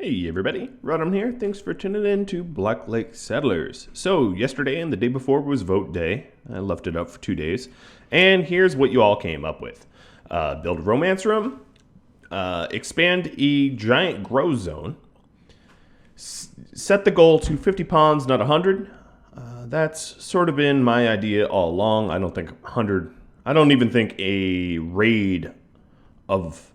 Hey everybody, Rhadamant here. Thanks for tuning in to Black Lake Settlers. So yesterday and the day before was vote day. I left it up for 2 days. And here's what you all came up with. Build a romance room, expand a giant grow zone, set the goal to 50 pawns, not 100. That's sort of been my idea all along. I don't think 100, I don't even think a raid of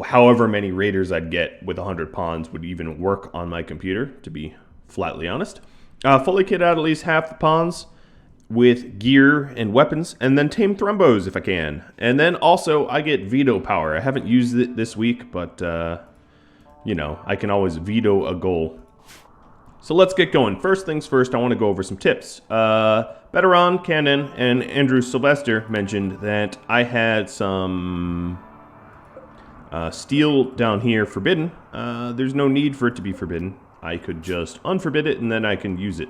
however many raiders I'd get with 100 pawns would even work on my computer, to be flatly honest. Fully kit out at least half the pawns with gear and weapons, and then tame Trumbos if I can. And then also, I get veto power. I haven't used it this week, but, you know, I can always veto a goal. So let's get going. First things first, I want to go over some tips. Betteron, Cannon, and Andrew Sylvester mentioned that I had some steel down here forbidden. There's no need for it to be forbidden. I could just unforbid it and then I can use it.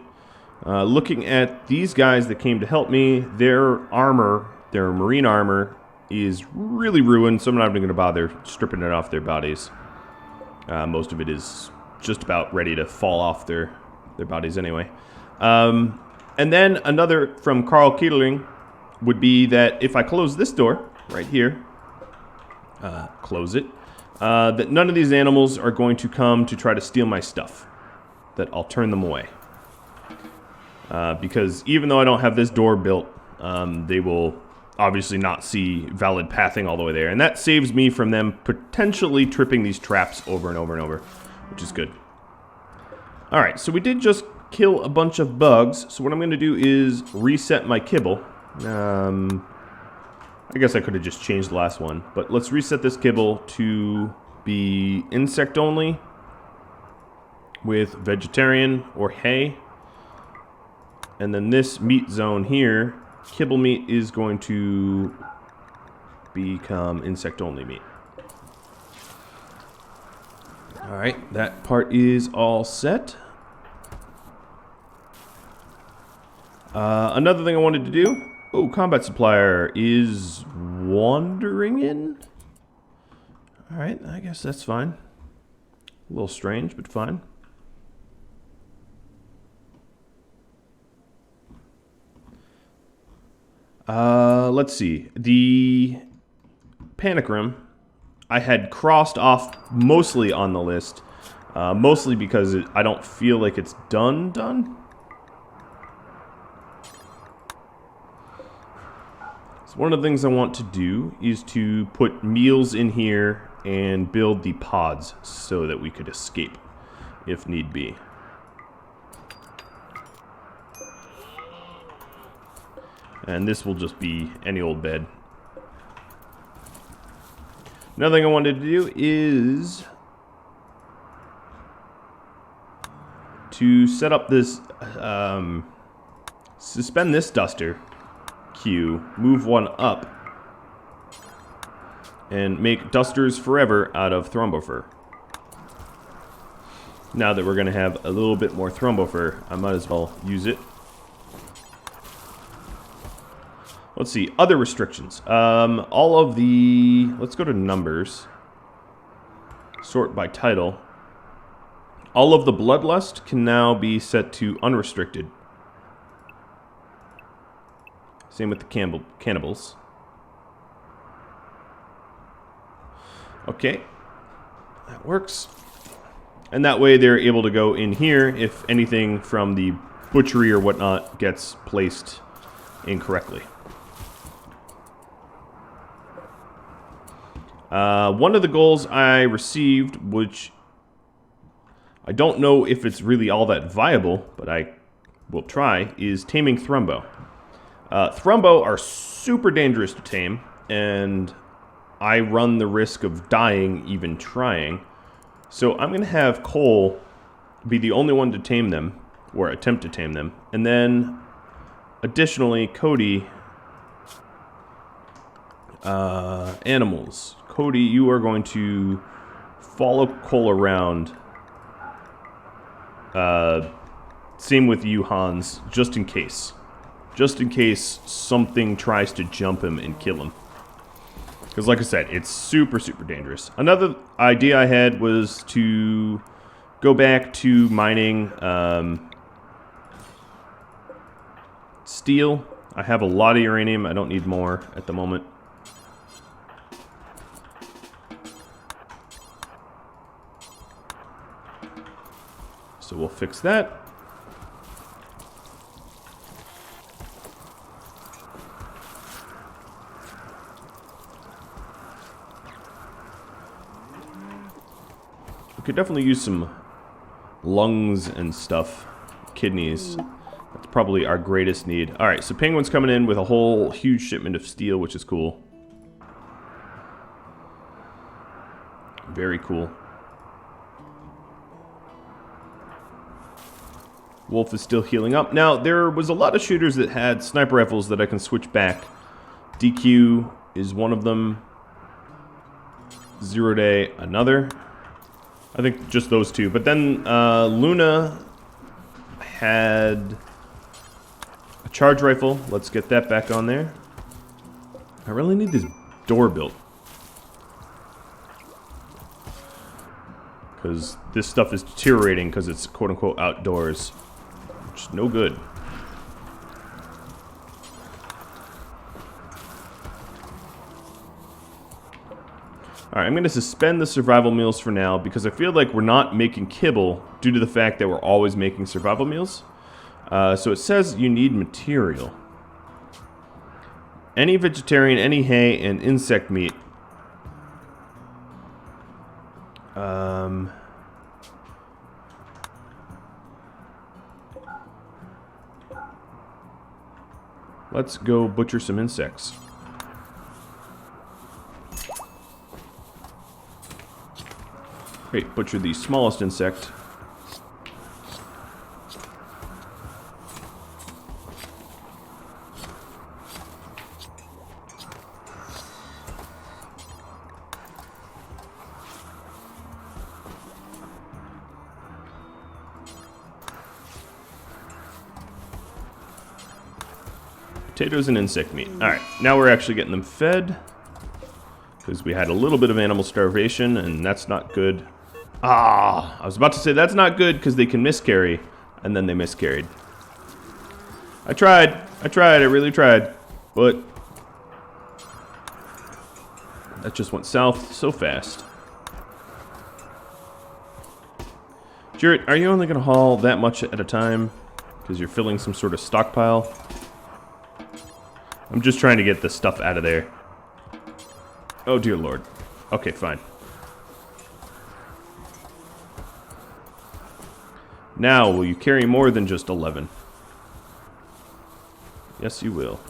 Looking at these guys that came to help me, their armor, their marine armor, is really ruined, so I'm not even going to bother stripping it off their bodies. Most of it is just about ready to fall off their bodies anyway. And then another from Carl Kiedling would be that if I close this door right here, close it, that none of these animals are going to come to try to steal my stuff, that I'll turn them away. Because even though I don't have this door built, they will obviously not see valid pathing all the way there, and that saves me from them potentially tripping these traps over and over and over, which is good. Alright, so we did just kill a bunch of bugs, so what I'm going to do is reset my kibble. I guess I could have just changed the last one, but let's reset this kibble to be insect only with vegetarian or hay. And then this meat zone here, kibble meat, is going to become insect only meat. Alright, that part is all set. Another thing I wanted to do, oh, combat supplier is wandering in. Alright, I guess that's fine. A little strange, but fine. Let's see. The panic room I had crossed off mostly on the list. Mostly because I don't feel like it's done. So one of the things I want to do is to put meals in here and build the pods so that we could escape if need be. And this will just be any old bed. Another thing I wanted to do is to set up this, suspend this duster queue, move one up, and make dusters forever out of Trumbo fur. Now that we're going to have a little bit more Trumbo fur, I might as well use it. Let's see, other restrictions. All of the, let's go to numbers. Sort by title. All of the bloodlust can now be set to unrestricted. Same with the cannibals. Okay, that works. And that way they're able to go in here if anything from the butchery or whatnot gets placed incorrectly. One of the goals I received, which I don't know if it's really all that viable, but I will try, is taming Trumbo. Trumbo are super dangerous to tame, and I run the risk of dying even trying. So I'm going to have Cole be the only one to tame them, or attempt to tame them. And then, additionally, Cody, animals. Cody, you are going to follow Cole around. Same with you, Hans, just in case. Just in case something tries to jump him and kill him. Because like I said, it's super, super dangerous. Another idea I had was to go back to mining steel. I have a lot of uranium. I don't need more at the moment. So we'll fix that. We could definitely use some lungs and stuff. Kidneys. That's probably our greatest need. Alright, so Penguin's coming in with a whole huge shipment of steel, which is cool. Very cool. Wolf is still healing up. Now, there was a lot of shooters that had sniper rifles that I can switch back. DQ is one of them. Zero Day, another. I think just those two. But then Luna had a charge rifle. Let's get that back on there. I really need this door built. Because this stuff is deteriorating because it's quote-unquote outdoors. Which is no good. Alright, I'm going to suspend the survival meals for now because I feel like we're not making kibble due to the fact that we're always making survival meals. So it says you need material. Any vegetarian, any hay, and insect meat. Let's go butcher some insects. Great, butcher the smallest insect. Potatoes and insect meat. Alright, now we're actually getting them fed. Because we had a little bit of animal starvation, and that's not good. Ah, I was about to say that's not good because they can miscarry, and then they miscarried. I tried, I really tried, but that just went south so fast. Jarrett, are you only going to haul that much at a time? Because you're filling some sort of stockpile? I'm just trying to get the stuff out of there. Oh, dear Lord. Okay, fine. Now, will you carry more than just 11? Yes, you will.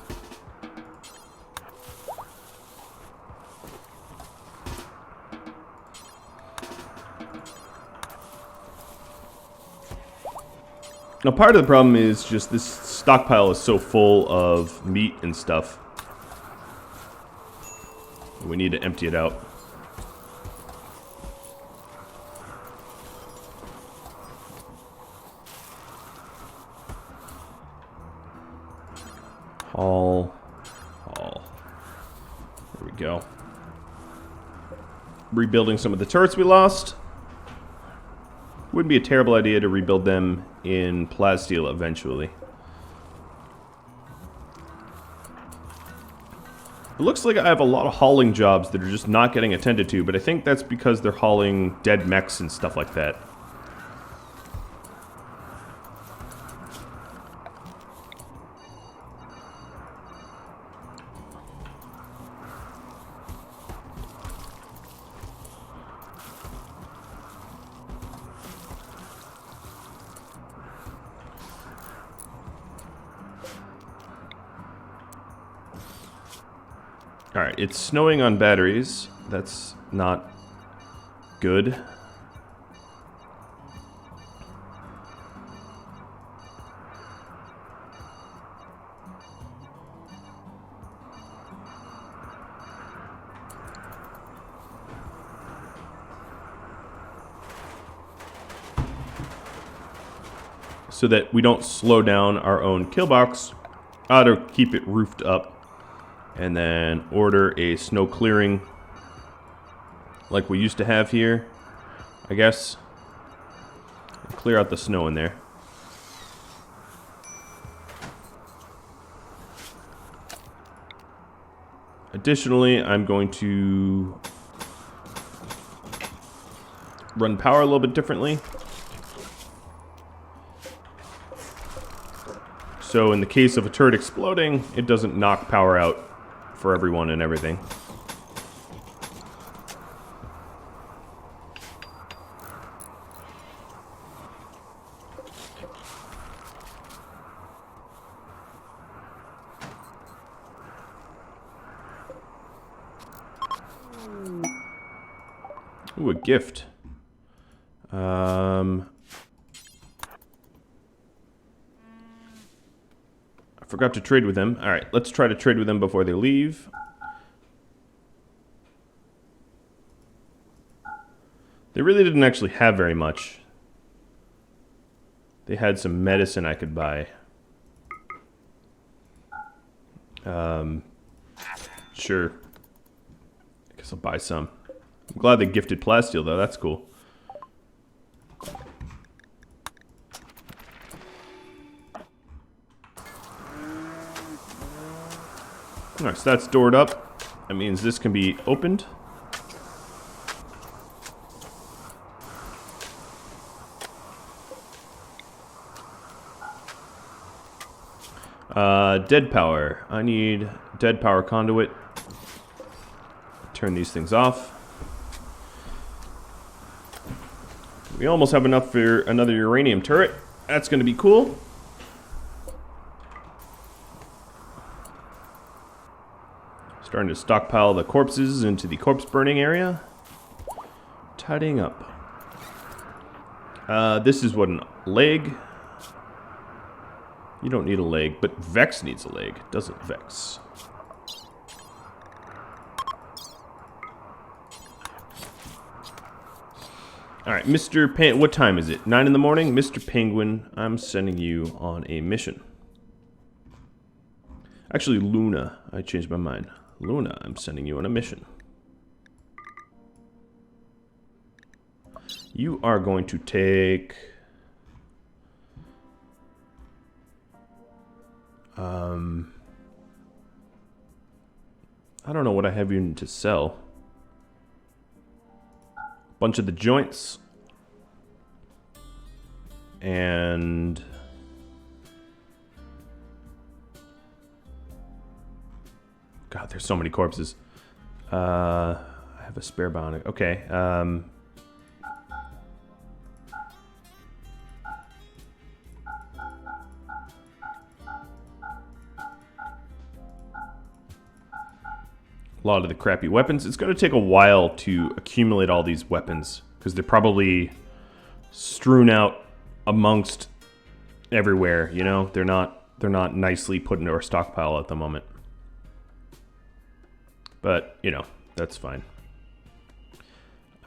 Now, part of the problem is just this stockpile is so full of meat and stuff. We need to empty it out. Haul. There we go. Rebuilding some of the turrets we lost. Wouldn't be a terrible idea to rebuild them in plasteel eventually. It looks like I have a lot of hauling jobs that are just not getting attended to, but I think that's because they're hauling dead mechs and stuff like that. Alright, it's snowing on batteries. That's not good. So that we don't slow down our own kill box. To keep it roofed up. And then order a snow clearing like we used to have here, I guess. Clear out the snow in there. Additionally, I'm going to run power a little bit differently. So in the case of a turret exploding, it doesn't knock power out for everyone and everything. Ooh, a gift. I forgot to trade with them. All right, let's try to trade with them before they leave. They really didn't actually have very much. They had some medicine I could buy. Sure. I guess I'll buy some. I'm glad they gifted plasteel, though. That's cool. Alright, so that's doored up. That means this can be opened. Dead power. I need dead power conduit. Turn these things off. We almost have enough for another uranium turret. That's going to be cool. Starting to stockpile the corpses into the corpse burning area. Tidying up. This is what, a leg? You don't need a leg, but Vex needs a leg, doesn't Vex? Alright, Mr. Penguin, what time is it? 9 in the morning? Mr. Penguin, I'm sending you on a mission. Actually, Luna, I changed my mind. Luna, I'm sending you on a mission. You are going to take... I don't know what I have you to sell. Bunch of the joints. And... God, there's so many corpses. I have a spare bionic. Okay. A lot of the crappy weapons. It's going to take a while to accumulate all these weapons because they're probably strewn out amongst everywhere. You know, they're not nicely put into our stockpile at the moment. But you know, that's fine.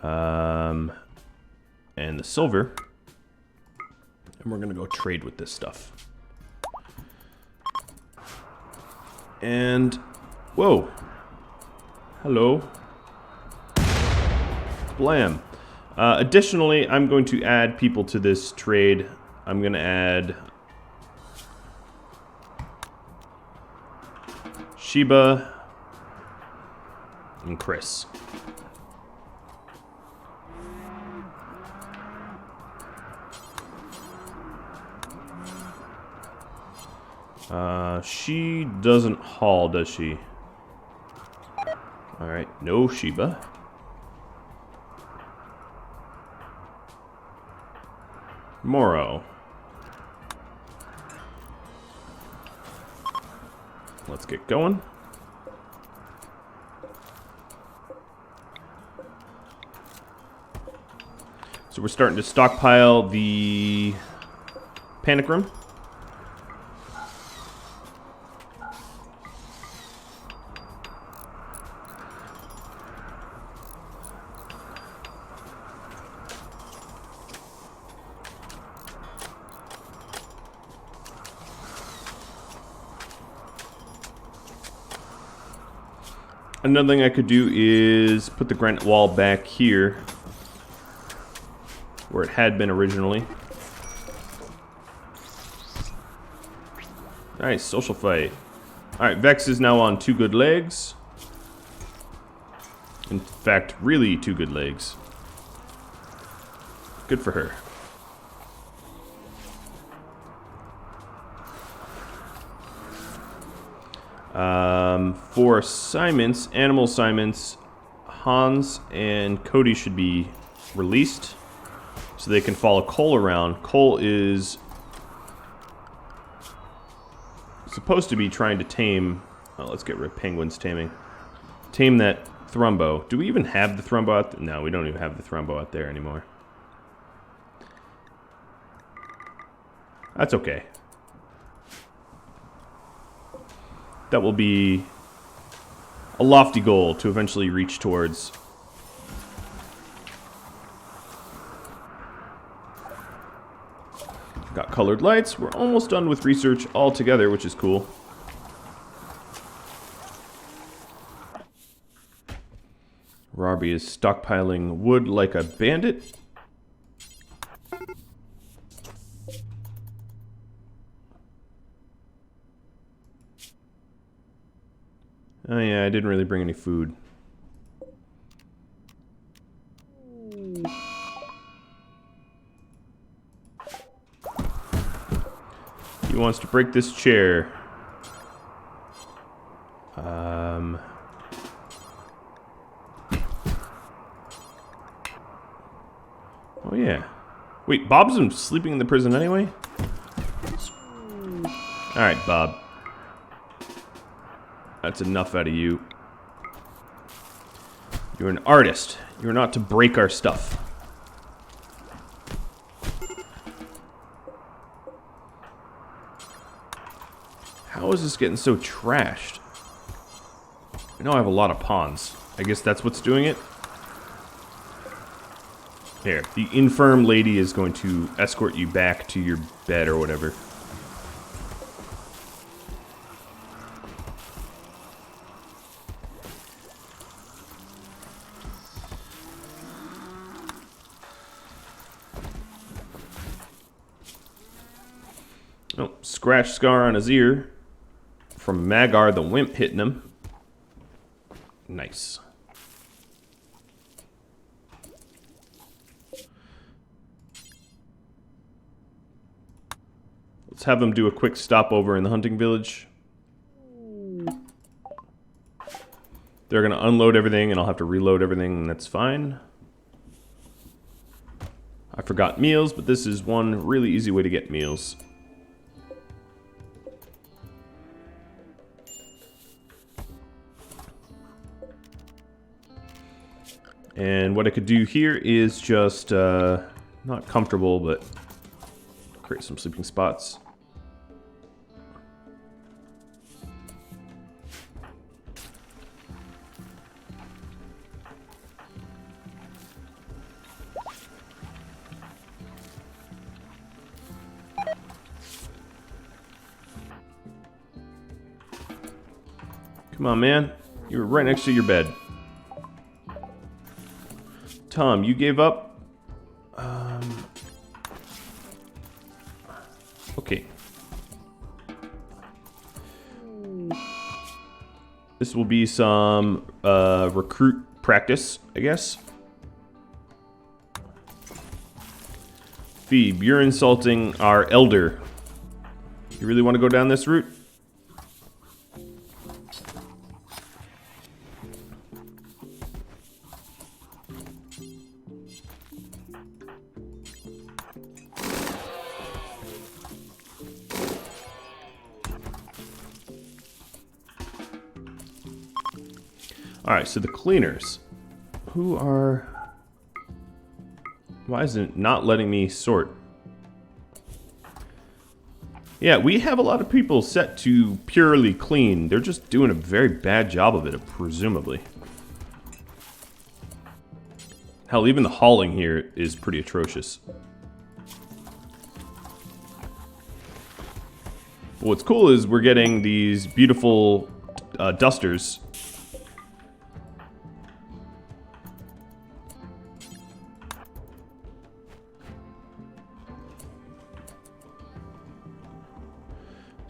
And the silver, and we're going to go trade with this stuff. And whoa. Hello. Blam. Additionally, I'm going to add people to this trade. I'm going to add Sheba and Chris. She doesn't haul, does she? Alright, no Sheba. Moro. Let's get going. So we're starting to stockpile the panic room. Another thing I could do is put the granite wall back here, where it had been originally. Nice, social fight. Alright, Vex is now on 2 good legs. In fact, really 2 good legs. Good for her. For assignments, animal assignments, Hans and Cody should be released so they can follow Cole around. Cole is supposed to be trying to tame... Oh, let's get rid of penguins taming. Tame that Trumbo. Do we even have the Trumbo out there? No, we don't even have the Trumbo out there anymore. That's okay. That will be a lofty goal to eventually reach towards. Got colored lights. We're almost done with research altogether, which is cool. Robbie is stockpiling wood like a bandit. Oh yeah, I didn't really bring any food. He wants to break this chair. Oh yeah. Wait, Bob's been sleeping in the prison anyway? Alright, Bob. That's enough out of you. You're an artist. You're not to break our stuff. How is this getting so trashed? I know I have a lot of pawns. I guess that's what's doing it. There, the infirm lady is going to escort you back to your bed or whatever. Oh, scratch scar on his ear from Magar the Wimp hitting him. Nice. Let's have them do a quick stopover in the hunting village. They're going to unload everything and I'll have to reload everything, and that's fine. I forgot meals, but this is one really easy way to get meals. And what I could do here is just, not comfortable, but create some sleeping spots. Come on, man. You were right next to your bed. Tom, you gave up? Okay. This will be some recruit practice, I guess. Phoebe, you're insulting our elder. You really want to go down this route? Alright, so the cleaners. Who are... Why is it not letting me sort? Yeah, we have a lot of people set to purely clean. They're just doing a very bad job of it, presumably. Hell, even the hauling here is pretty atrocious. What's cool is we're getting these beautiful dusters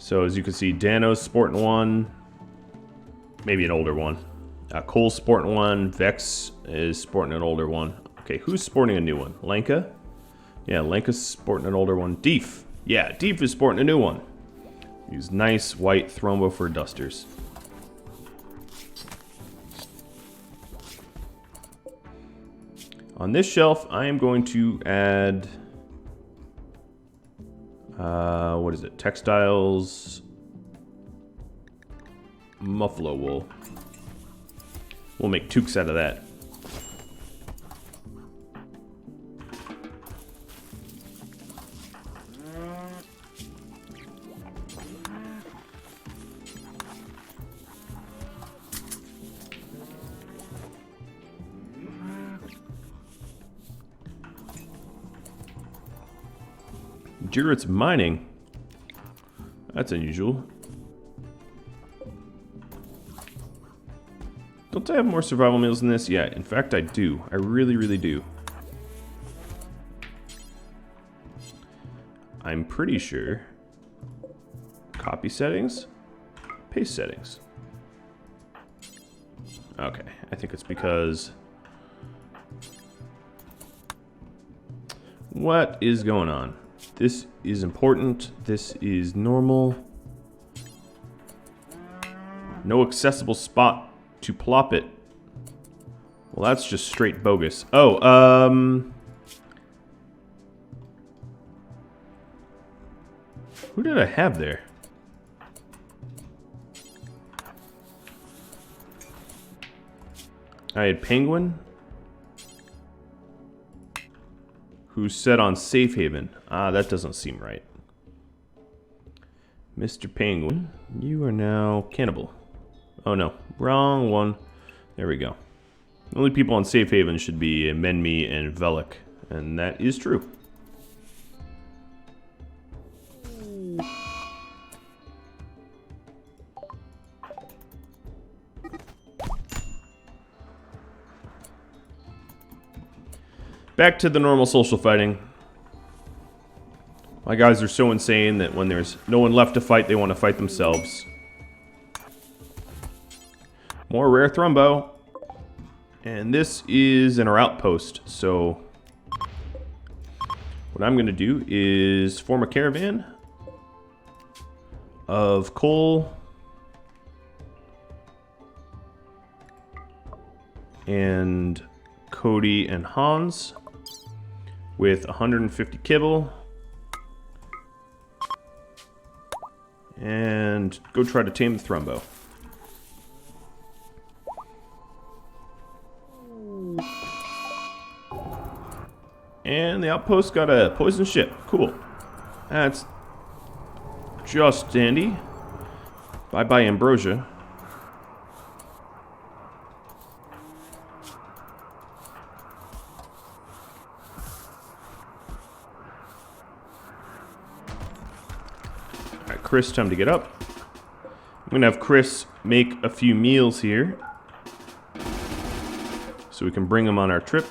So as you can see, Dano's sporting one. Maybe an older one. Cole's sporting one. Vex is sporting an older one. Okay, who's sporting a new one? Lenka? Yeah, Lenka's sporting an older one. Deef. Yeah, Deef is sporting a new one. These nice white Trumbo fur dusters. On this shelf, I am going to add... what is it? Textiles... Muffalo wool. We'll make toques out of that. Jurit's mining. That's unusual. Don't I have more survival meals than this? Yeah, in fact I do. I really, really do. I'm pretty sure. Copy settings. Paste settings. Okay, I think it's because... What is going on? This is important. This is normal. No accessible spot to plop it. Well, that's just straight bogus. Oh, who did I have there? I had Penguin, who's set on Safe Haven. Ah, that doesn't seem right. Mr. Penguin, you are now Cannibal. Oh no, wrong one. There we go. The only people on Safe Haven should be Menmi and Velik, and that is true. Back to the normal social fighting. My guys are so insane that when there's no one left to fight, they want to fight themselves. More rare Trumbo. And this is in our outpost, so what I'm going to do is form a caravan of Cole and Cody and Hans with 150 kibble and go try to tame the Trumbo. And the outpost got a poison ship. Cool. That's just dandy. Bye-bye, Ambrosia. Alright, Chris, time to get up. I'm going to have Chris make a few meals here, so we can bring them on our trip.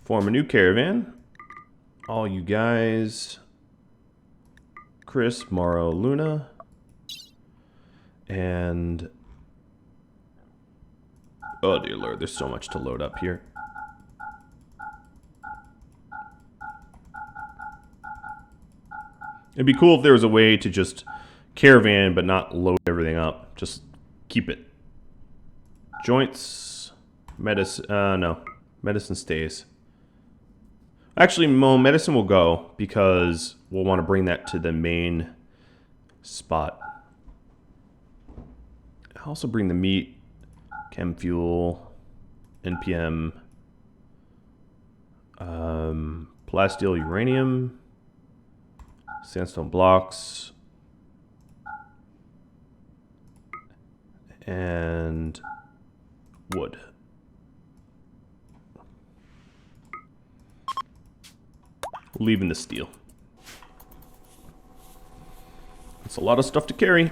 Form a new caravan. All you guys. Chris, Morrow, Luna. And... oh dear lord, there's so much to load up here. It'd be cool if there was a way to just caravan but not load everything up. Just keep it. Joints. Medicine. No. Medicine stays. Actually, medicine will go because we'll want to bring that to the main spot. I'll also bring the meat, chem fuel, NPM, plasteel uranium, sandstone blocks, and wood. Leaving the steel. It's a lot of stuff to carry.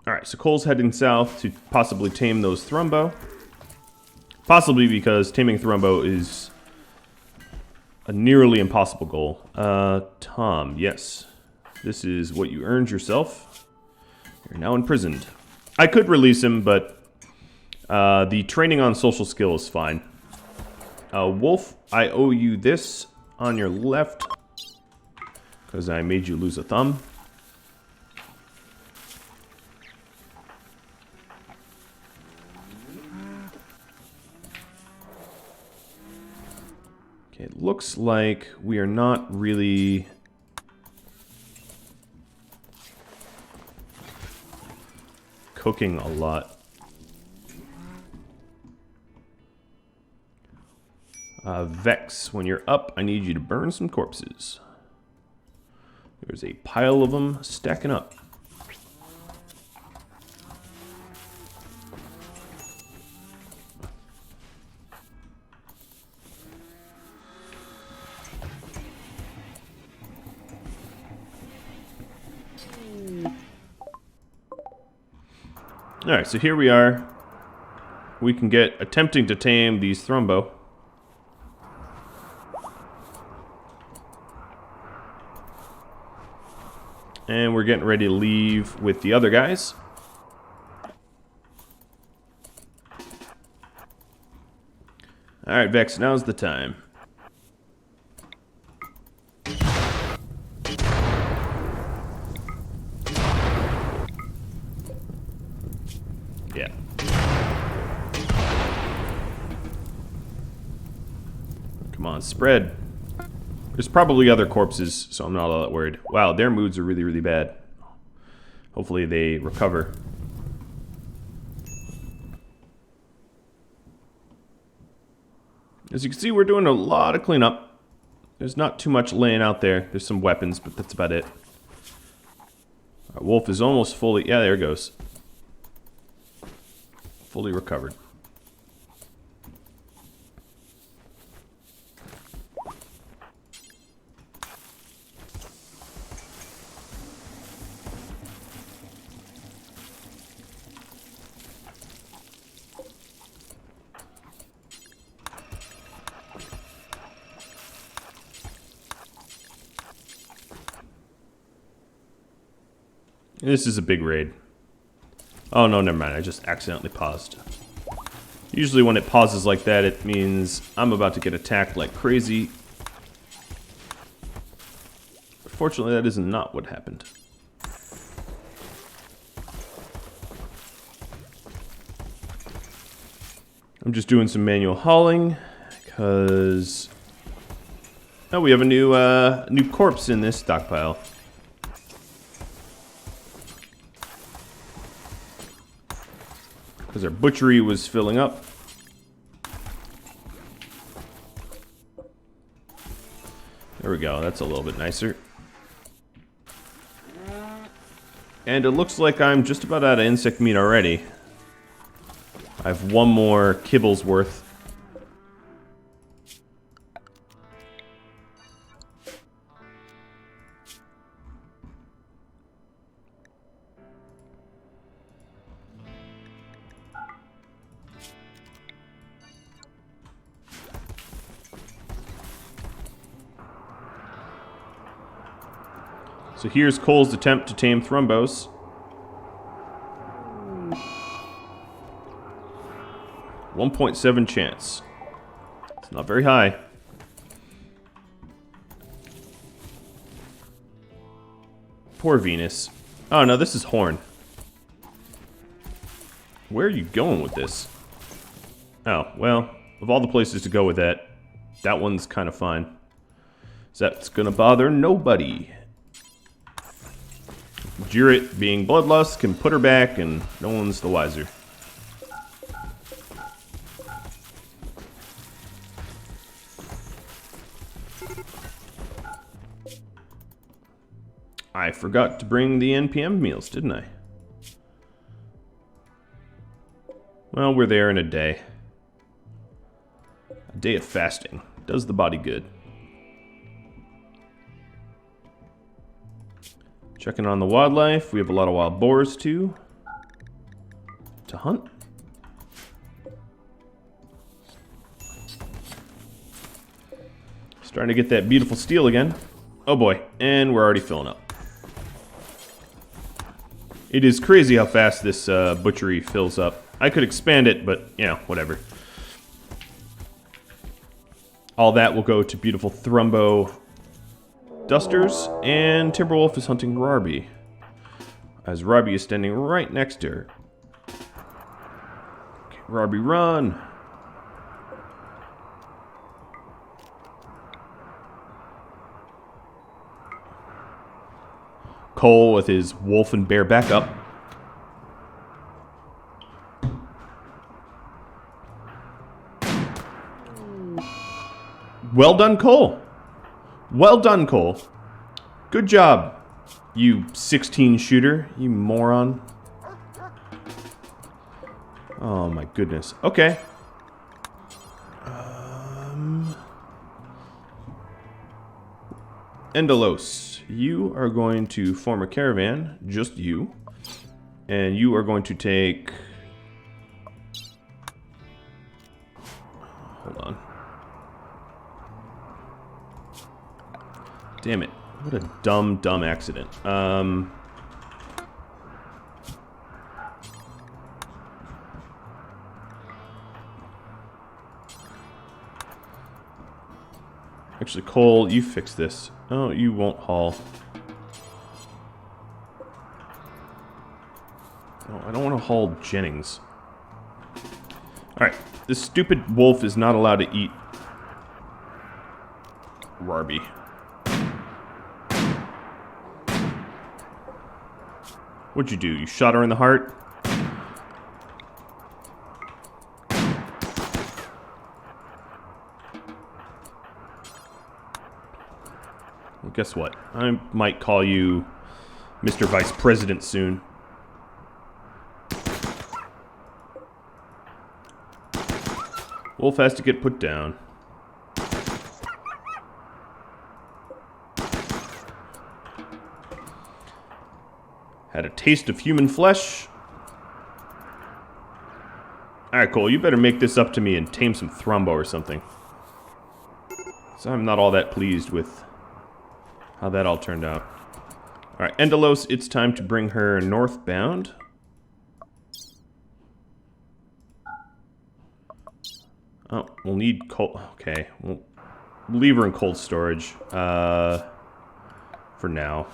Alright, so Cole's heading south to possibly tame those Trumbo. Possibly because taming Trumbo is a nearly impossible goal. Tom, yes. This is what you earned yourself. You're now imprisoned. I could release him, but the training on social skill is fine. Wolf, I owe you this on your left because I made you lose a thumb. Okay, it looks like we are not really cooking a lot. Vex, when you're up, I need you to burn some corpses. There's a pile of them stacking up. Alright, so here we are. We can get attempting to tame these Trumbo. And we're getting ready to leave with the other guys. Alright, Vex, now's the time. Yeah. Come on, spread. There's probably other corpses, so I'm not all that worried. Wow, their moods are really, really bad. Hopefully they recover. As you can see, we're doing a lot of cleanup. There's not too much laying out there. There's some weapons, but that's about it. Our wolf is almost fully... Yeah, there it goes. Fully recovered. This is a big raid. Oh, no, never mind. I just accidentally paused. Usually when it pauses like that, it means I'm about to get attacked like crazy. Fortunately, that is not what happened. I'm just doing some manual hauling because... Oh, we have a new corpse in this stockpile. Because our butchery was filling up. There we go, that's a little bit nicer. And it looks like I'm just about out of insect meat already. I have one more kibble's worth. So here's Cole's attempt to tame Thrumbos. .7 chance. It's not very high. Poor Venus. Oh no, this is Horn. Where are you going with this? Oh, well, of all the places to go with that, that one's kind of fine. So that's gonna bother nobody. Jirit, being bloodlust, can put her back, and no one's the wiser. I forgot to bring the NPM meals, didn't I? Well, we're there in a day. A day of fasting. Does the body good. Checking on the wildlife. We have a lot of wild boars, too, to hunt. Starting to get that beautiful steel again. Oh boy, and we're already filling up. It is crazy how fast this butchery fills up. I could expand it, but, you know, whatever. All that will go to beautiful Trumbo dusters, and Timberwolf is hunting Rarby, as Rarby is standing right next to her. Okay, Rarby, run! Cole with his wolf and bear backup. Well done, Cole. Well done, Cole. Good job, you 16 shooter, you moron. Oh my goodness. Okay. Endelos, you are going to form a caravan, just you. And you are going to take... Hold on. Damn it. What a dumb accident. Actually, Cole, you fix this. Oh, you won't haul. Oh, I don't want to haul Jennings. Alright, this stupid wolf is not allowed to eat Rarby. What'd you do? You shot her in the heart? Well, guess what? I might call you Mr. Vice President soon. Wolf has to get put down. Had a taste of human flesh. Alright, Cole, you better make this up to me and tame some Trumbo or something. So I'm not all that pleased with how that all turned out. Alright, Endelos, it's time to bring her northbound. Oh, we'll need cold... Okay, we'll leave her in cold storage. For now.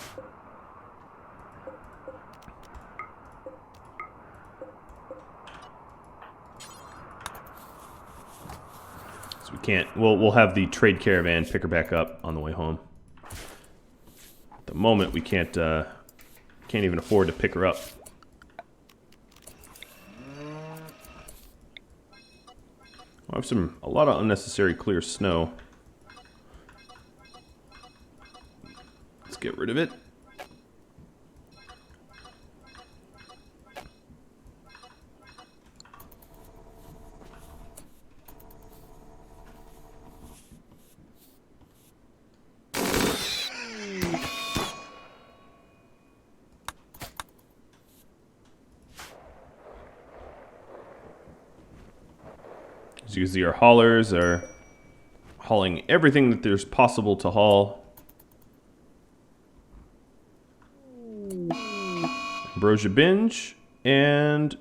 So we can't... We'll have the trade caravan pick her back up on the way home. At the moment, we can't even afford to pick her up. I have a lot of unnecessary clear snow. Let's get rid of it. As you can see, our haulers are hauling everything that there's possible to haul. Ambrosia binge and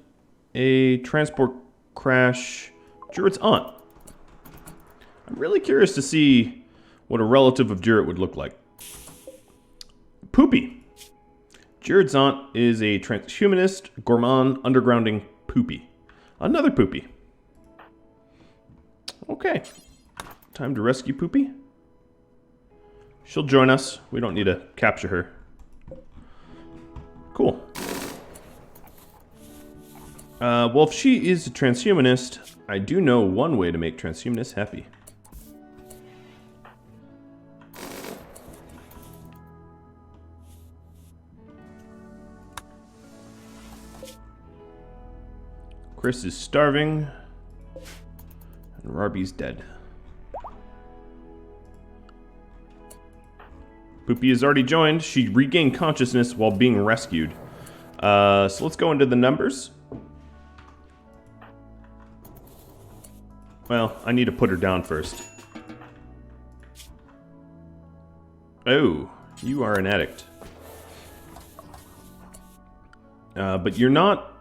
a transport crash. Juret's aunt. I'm really curious to see what a relative of Juret would look like. Poopy. Juret's aunt is a transhumanist, gourmand, undergrounding Poopy. Another Poopy. Okay. Time to rescue Poopy. She'll join us. We don't need to capture her. Cool. Well, if she is a transhumanist, I do know one way to make transhumanists happy. Chris is starving. And Rarby's dead. Poopy has already joined. She regained consciousness while being rescued. So let's go into the numbers. Well, I need to put her down first. Oh, you are an addict. But you're not...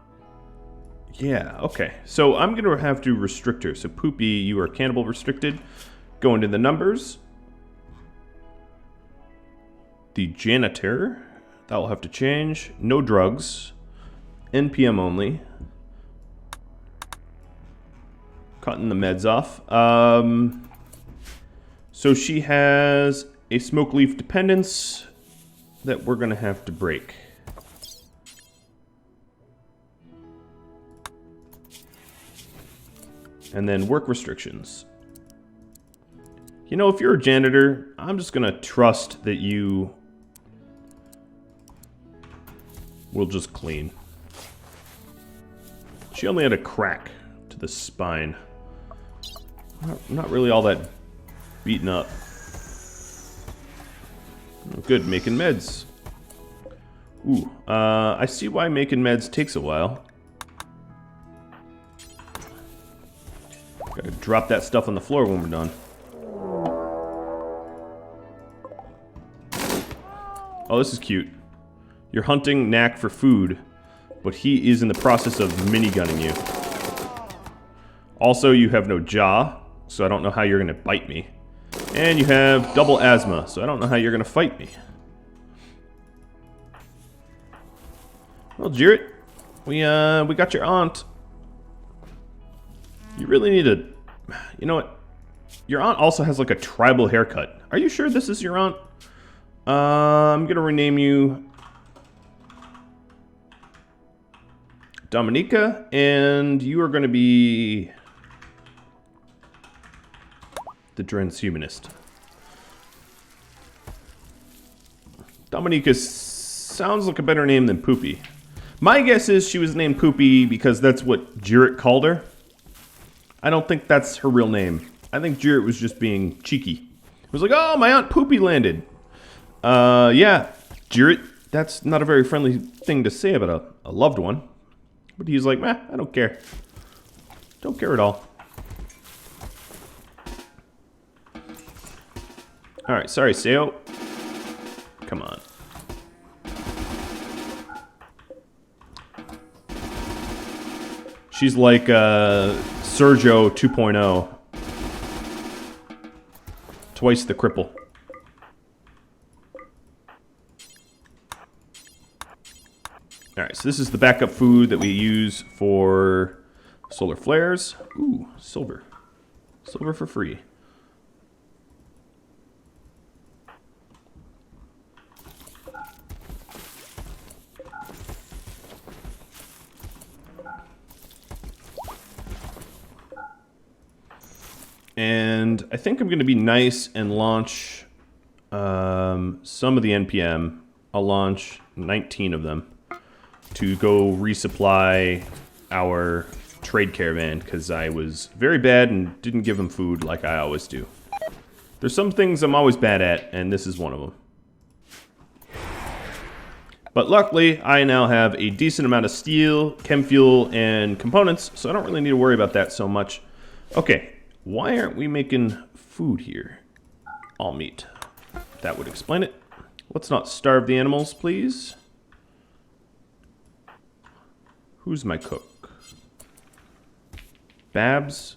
Yeah, okay. So I'm going to have to restrict her. So Poopy, you are cannibal restricted. Go into the numbers. The janitor, that will have to change. No drugs. NPM only. Cutting the meds off. So she has a smoke leaf dependence that we're going to have to break. And then work restrictions. You know, if you're a janitor, I'm just going to trust that you will just clean. She only had a crack to the spine. Not really all that beaten up. Oh, good, making meds. Ooh, I see why making meds takes a while. Gotta drop that stuff on the floor when we're done. Oh, this is cute. You're hunting Knack for food, but he is in the process of minigunning you. Also, you have no jaw, so I don't know how you're gonna bite me. And you have double asthma, so I don't know how you're gonna fight me. Well, Jarrett, we got your aunt. You really need to... You know what? Your aunt also has like a tribal haircut. Are you sure this is your aunt? I'm going to rename you Dominica, and you are going to be the transhumanist. Dominica sounds like a better name than Poopy. My guess is she was named Poopy because that's what Jarrett called her. I don't think that's her real name. I think Jarrett was just being cheeky. He was like, oh, my Aunt Poopy landed. Yeah, Jarrett, that's not a very friendly thing to say about a loved one. But he's like, meh, I don't care. Don't care at all. Alright, sorry, Seo. Come on. She's like, Sergio 2.0. Twice the cripple. Alright, so this is the backup food that we use for solar flares. Ooh, silver. Silver for free. And I think I'm going to be nice and launch some of the NPM. I'll launch 19 of them to go resupply our trade caravan because I was very bad and didn't give them food like I always do. There's some things I'm always bad at, and this is one of them. But luckily, I now have a decent amount of steel, chem fuel, and components, so I don't really need to worry about that so much. Okay. Why aren't we making food here? All meat. That would explain it. Let's not starve the animals, please. Who's my cook? Babs?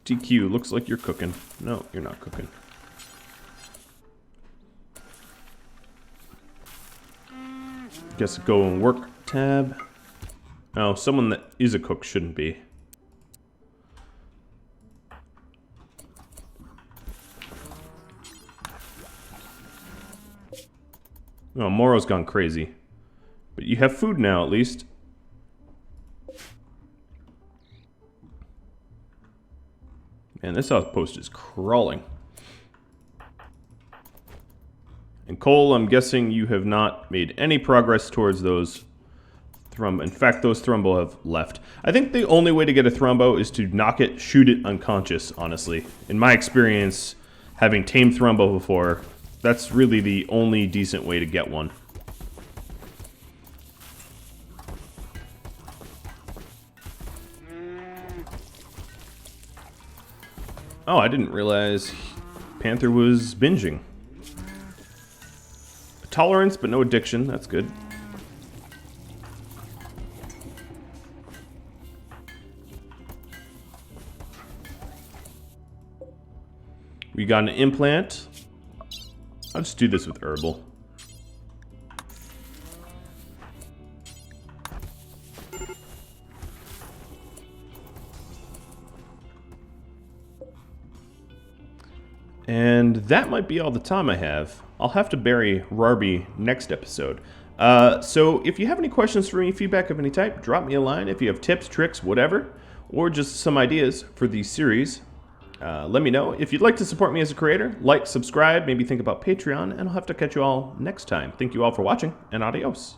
DQ, looks like you're cooking. No, you're not cooking. Guess go and work tab. Oh, someone that is a cook shouldn't be. Oh, Moro's gone crazy. But you have food now, at least. Man, this outpost is crawling. And Cole, I'm guessing you have not made any progress towards those Trumbo. In fact, those Trumbo have left. I think the only way to get a Trumbo is to knock it, shoot it unconscious, honestly. In my experience, having tamed Trumbo before, that's really the only decent way to get one. Oh, I didn't realize Panther was binging. Tolerance, but no addiction. That's good. We got an implant. I'll just do this with herbal. And that might be all the time I have. I'll have to bury Rarby next episode. So if you have any questions for me, feedback of any type, drop me a line. If you have tips, tricks, whatever, or just some ideas for these series, let me know. If you'd like to support me as a creator, like, subscribe, maybe think about Patreon, and I'll have to catch you all next time. Thank you all for watching, and adios.